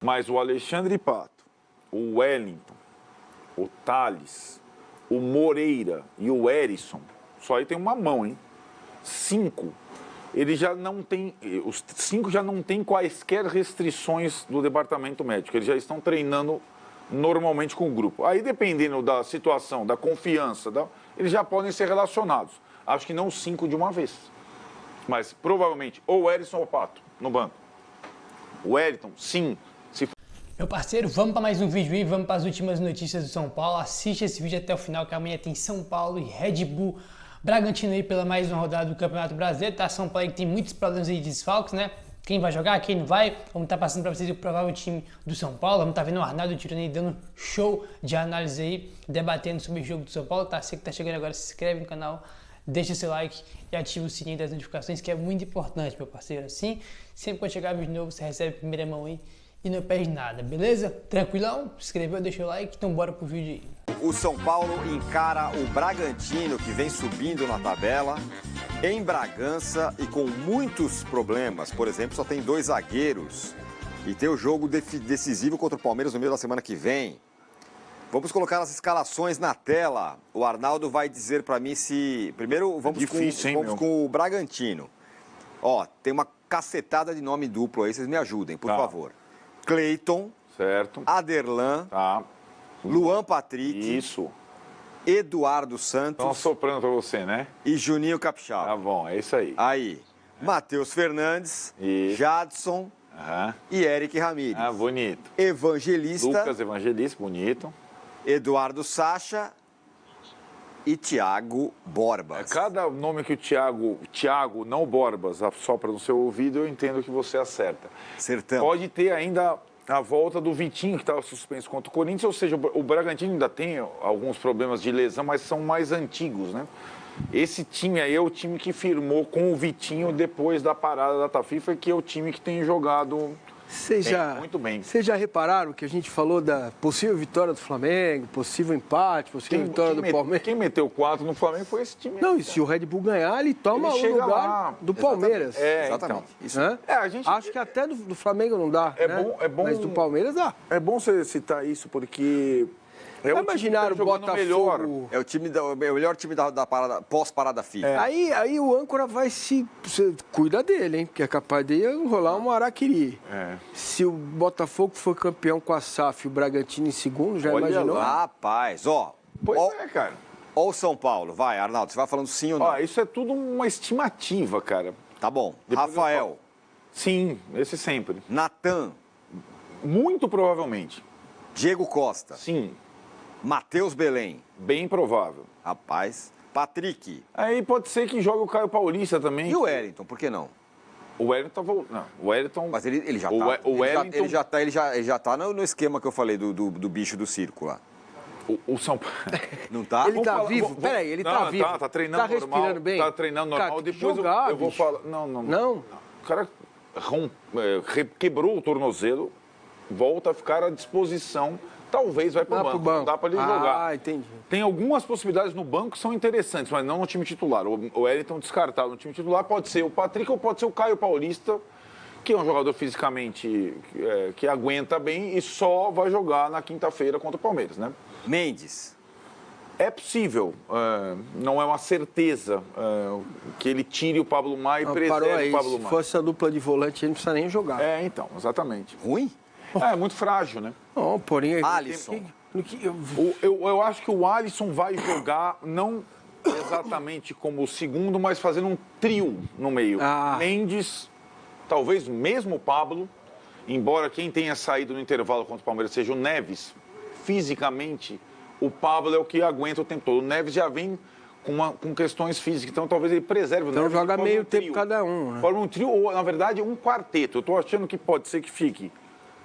Mas o Alexandre Pato, o Wellington, o Thales, o Moreira e o Erisson, só aí tem uma mão, hein? 5. Ele já não tem, os 5 já não tem quaisquer restrições do departamento médico. Eles já estão treinando normalmente com o grupo. Aí, dependendo da situação, da confiança, eles já podem ser relacionados. Acho que não os 5 de uma vez. Mas, provavelmente, ou o Erisson ou o Pato no banco. O Wellington, sim. Meu parceiro, vamos para mais um vídeo aí, vamos para as últimas notícias do São Paulo. Assiste esse vídeo até o final, que amanhã tem São Paulo e Red Bull Bragantino aí pela mais uma rodada do Campeonato Brasileiro, tá? São Paulo aí que tem muitos problemas aí de desfalques, né? Quem vai jogar, quem não vai. Vamos estar passando para vocês o provável time do São Paulo. Vamos estar vendo o Arnaldo Tironi dando show de análise aí, debatendo sobre o jogo do São Paulo, tá? Você que tá chegando agora, se inscreve no canal, deixa seu like e ativa o sininho das notificações, que é muito importante, meu parceiro. Assim, sempre quando chegar vídeo novo, você recebe em primeira mão aí e não perde nada, beleza? Tranquilão? Se inscreveu, deixa o like, então bora pro vídeo aí. O São Paulo encara o Bragantino, que vem subindo na tabela, em Bragança e com muitos problemas. Por exemplo, só tem 2 zagueiros e tem o jogo decisivo contra o Palmeiras no meio da semana que vem. Vamos colocar as escalações na tela. O Arnaldo vai dizer para mim se... Primeiro, vamos com o Bragantino. Ó, tem uma cacetada de nome duplo aí, vocês me ajudem, por favor. Cleiton, certo. Aderlan, Tá. Luan Patrick, Isso. Eduardo Santos. Estão soprando para você, né? E Juninho Capixaba. Tá bom, é isso aí. Aí, Matheus Fernandes, Isso. Jadson e Eric Ramírez. Ah, bonito. Evangelista, Lucas Evangelista, bonito. Eduardo Sacha e Thiago Borbas. Cada nome que o Thiago, não Borbas, sopra no seu ouvido, eu entendo que você acerta. Acertamos. Pode ter ainda a volta do Vitinho, que estava suspenso contra o Corinthians, ou seja, o Bragantino ainda tem alguns problemas de lesão, mas são mais antigos, né? Esse time aí é o time que firmou com o Vitinho depois da parada da data FIFA, que é o time que tem jogado muito bem. Vocês já repararam que a gente falou da possível vitória do Flamengo, possível empate, possível vitória do Palmeiras? Quem meteu 4 no Flamengo foi esse time. Não, e se o Red Bull ganhar, ele toma o lugar lá do Palmeiras. Exatamente. Então. Isso. A gente... Acho que até do Flamengo não dá, é bom, mas do Palmeiras dá. É bom você citar isso, porque... Imaginaram o Botafogo... É o melhor time da parada, pós-parada FIFA. Aí o âncora vai você cuida dele, hein? Porque é capaz de rolar um araquiri. Se o Botafogo for campeão com a SAF e o Bragantino em segundo, já imaginou? Rapaz, cara. Ó o São Paulo. Vai, Arnaldo, você vai falando sim ou não? Isso é tudo uma estimativa, cara. Tá bom. Depois Rafael. Sim, esse sempre. Natan. Muito provavelmente. Diego Costa. Sim. Matheus Belém. Bem provável. Rapaz. Patrick. Aí pode ser que jogue o Caio Paulista também. E o Wellington, por que não? O Wellington... Não, o Wellington... Mas ele já tá. Ele já tá no esquema que eu falei do bicho do circo lá. O São Paulo... Não tá? Ele tá vivo? Peraí, ele tá vivo. Tá treinando normal. Tá respirando bem? Tá treinando normal. Cara, depois jogar, eu vou falar... Não. O cara quebrou o tornozelo, volta a ficar à disposição... Talvez vai pro banco. Não dá para ele jogar. Ah, entendi. Tem algumas possibilidades no banco que são interessantes, mas não no time titular. O Wellington descartado no time titular pode ser o Patrick ou pode ser o Caio Paulista, que é um jogador fisicamente que aguenta bem e só vai jogar na quinta-feira contra o Palmeiras, né? Mendes. É possível, não é uma certeza que ele tire o Pablo Maia e preserve o Pablo Maia. Se fosse a dupla de volante, ele não precisa nem jogar. Então, exatamente. Ruim? É muito frágil, né? Não, porém... Alisson. Eu acho que o Alisson vai jogar, não exatamente como o segundo, mas fazendo um trio no meio. Mendes, talvez mesmo o Pablo, embora quem tenha saído no intervalo contra o Palmeiras seja o Neves, fisicamente, o Pablo é o que aguenta o tempo todo. O Neves já vem com questões físicas, então talvez ele preserve o Neves. Então joga meio tempo cada um, né? Forma um trio, ou na verdade um quarteto. Eu estou achando que pode ser que fique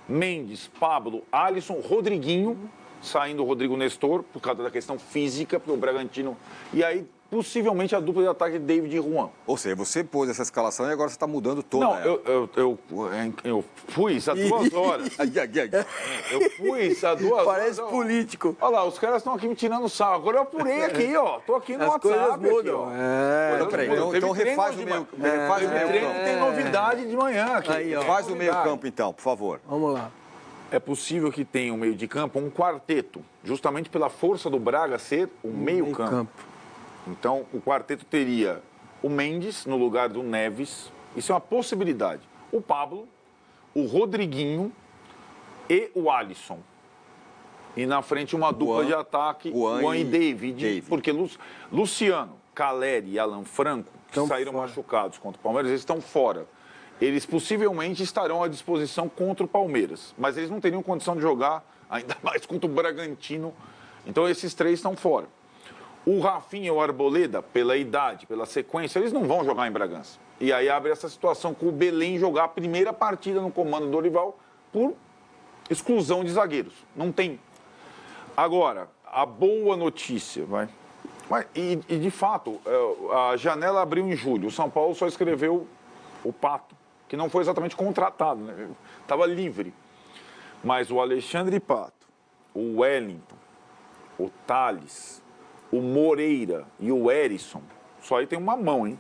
Mendes, Pablo, Alisson, Rodriguinho, saindo o Rodrigo Nestor, por causa da questão física, porque o Bragantino... E aí, possivelmente, a dupla de ataque de David e Juan. Ou seja, você pôs essa escalação e agora você está mudando toda. Não, eu pus há 2 horas. Eu pus há 2 horas. Parece político. Olha lá, os caras estão aqui me tirando sarro. Agora eu apurei aqui, ó. Tô aqui no WhatsApp. Mudam. Então refaz o meio campo. Tem novidade de manhã aqui. Faz o meio campo, então, por favor. Vamos lá. é possível que tenha um meio de campo, um quarteto, justamente pela força do Braga ser o meio campo. Então, o quarteto teria o Mendes no lugar do Neves, isso é uma possibilidade. O Pablo, o Rodriguinho e o Alisson. E na frente uma dupla de ataque, Juan e David. Porque Luciano, Caleri e Alan Franco, que saíram machucados contra o Palmeiras, eles estão fora. Eles possivelmente estarão à disposição contra o Palmeiras, mas eles não teriam condição de jogar, ainda mais contra o Bragantino. Então esses três estão fora. O Rafinha e o Arboleda, pela idade, pela sequência, eles não vão jogar em Bragança. E aí abre essa situação com o Belém jogar a primeira partida no comando do Dorival por exclusão de zagueiros. Não tem. Agora, a boa notícia, e de fato, a janela abriu em julho. O São Paulo só escreveu o Pato, que não foi exatamente contratado, né? Estava livre. Mas o Alexandre Pato, o Wellington, o Thales, o Moreira e o Herisson, só aí tem uma mão, hein?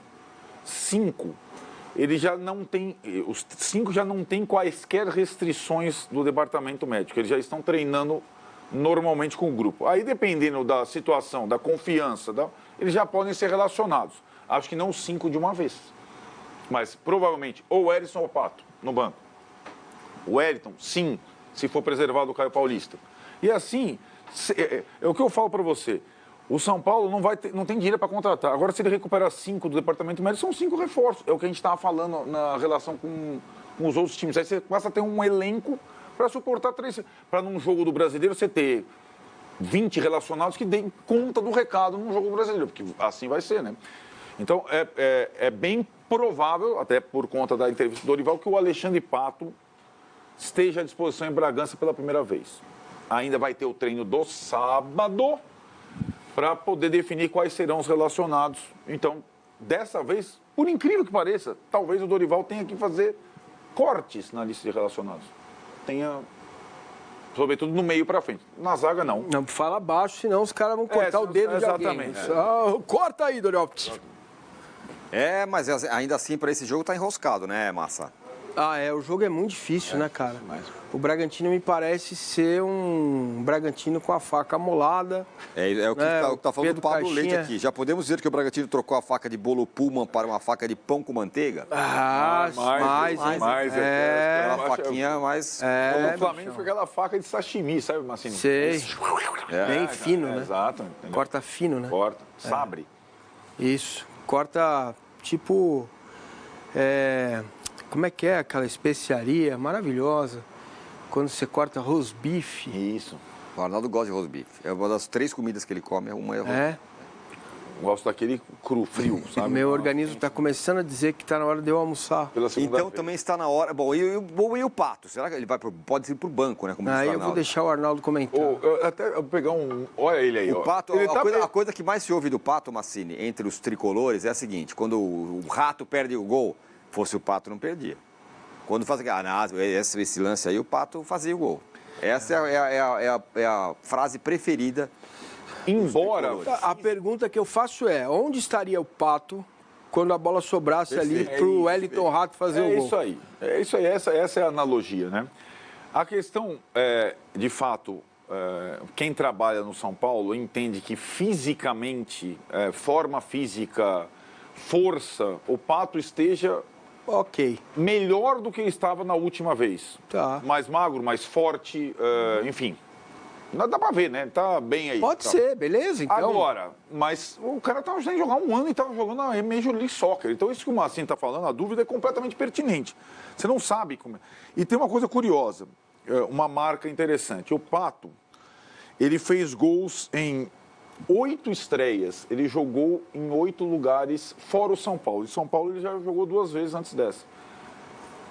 5. Ele já não tem, os 5 já não tem quaisquer restrições do departamento médico. Eles já estão treinando normalmente com o grupo. Aí, dependendo da situação, da confiança, eles já podem ser relacionados. Acho que não os 5 de uma vez. Mas, provavelmente, ou o Herisson ou o Pato, no banco. O Wellington, sim, se for preservado o Caio Paulista. E assim, é o que eu falo para você. O São Paulo não tem dinheiro para contratar. Agora, se ele recuperar 5 do departamento médico, são 5 reforços. É o que a gente estava falando na relação com os outros times. Aí você passa a ter um elenco para suportar 3. Para num jogo do Brasileiro você ter 20 relacionados que deem conta do recado num jogo brasileiro, porque assim vai ser, né? Então, é bem provável, até por conta da entrevista do Dorival, que o Alexandre Pato esteja à disposição em Bragança pela primeira vez. Ainda vai ter o treino do sábado para poder definir quais serão os relacionados. Então, dessa vez, por incrível que pareça, talvez o Dorival tenha que fazer cortes na lista de relacionados. Sobretudo no meio para frente. Na zaga, não. Não fala baixo, senão os caras vão cortar o dedo de alguém. Exatamente. Corta aí, Dorival. Mas ainda assim, para esse jogo, tá enroscado, né, Massa? O jogo é muito difícil, né, cara? O Bragantino me parece ser um Bragantino com a faca amolada. É o que tá falando do Pablo Leite aqui. Já podemos dizer que o Bragantino trocou a faca de bolo Pullman para uma faca de pão com manteiga? Mais. Aquela faquinha mais... O Flamengo foi aquela faca de sashimi, sabe, Massini? Sei. Bem fino, né? Exato. Entendeu? Corta fino, né? Corta. Sabre. Isso. Corta, tipo... Como é que é aquela especiaria maravilhosa? Quando você corta rosbife. Isso. O Arnaldo gosta de rosbife. É uma das 3 comidas que ele come, uma é rosbife. Gosto daquele cru, frio, sabe? Meu organismo está começando a dizer que está na hora de eu almoçar. Então também está na hora... Bom, e o Pato? Será que ele pode ir para o banco, né? Como disse o Arnaldo. Eu vou deixar o Arnaldo comentar. Eu vou pegar Olha ele aí, o Pato, a coisa que mais se ouve do Pato, Massini, entre os tricolores, é a seguinte. Quando o Rato perde o gol, fosse o Pato, não perdia. Quando faz esse lance aí, o Pato fazia o gol. Essa é a frase preferida. Embora... A pergunta que eu faço é, onde estaria o Pato quando a bola sobrasse ali para o Wellington Rato fazer o gol? É isso aí, essa é a analogia, né? A questão, de fato, quem trabalha no São Paulo entende que fisicamente, forma física, força, o Pato esteja... melhor do que estava na última vez. Tá. Mais magro, mais forte, enfim... Dá pra ver, né? Tá bem aí. Pode ser, beleza, então. Agora, mas o cara tava sem jogar um ano e tava jogando a Major League Soccer. Então, isso que o Massinho tá falando, a dúvida é completamente pertinente. Você não sabe como... E tem uma coisa curiosa, uma marca interessante. O Pato, ele fez gols em 8 estreias. Ele jogou em 8 lugares, fora o São Paulo. Em São Paulo, ele já jogou 2 vezes antes dessa.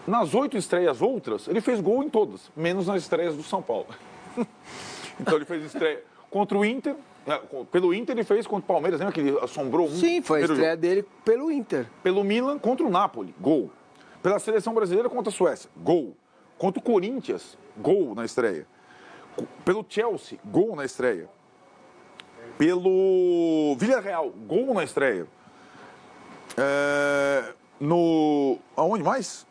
Nas 8 estreias outras, ele fez gol em todas, menos nas estreias do São Paulo. Então ele fez estreia contra o Inter, pelo Inter ele fez contra o Palmeiras, lembra que ele assombrou um? Sim, foi a estreia dele pelo Inter. Pelo Milan contra o Napoli, gol. Pela seleção brasileira contra a Suécia, gol. Contra o Corinthians, gol na estreia. Pelo Chelsea, gol na estreia. Pelo Villarreal, gol na estreia. Aonde mais?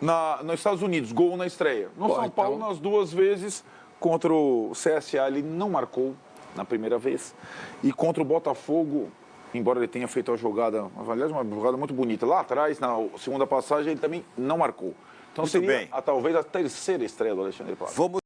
Nos Estados Unidos, gol na estreia. No São Paulo, então... nas 2 vezes, contra o CSA, ele não marcou na primeira vez. E contra o Botafogo, embora ele tenha feito a jogada, aliás, uma jogada muito bonita lá atrás, na segunda passagem, ele também não marcou. Então muito seria bem. Talvez a terceira estreia do Alexandre Pato. Vamos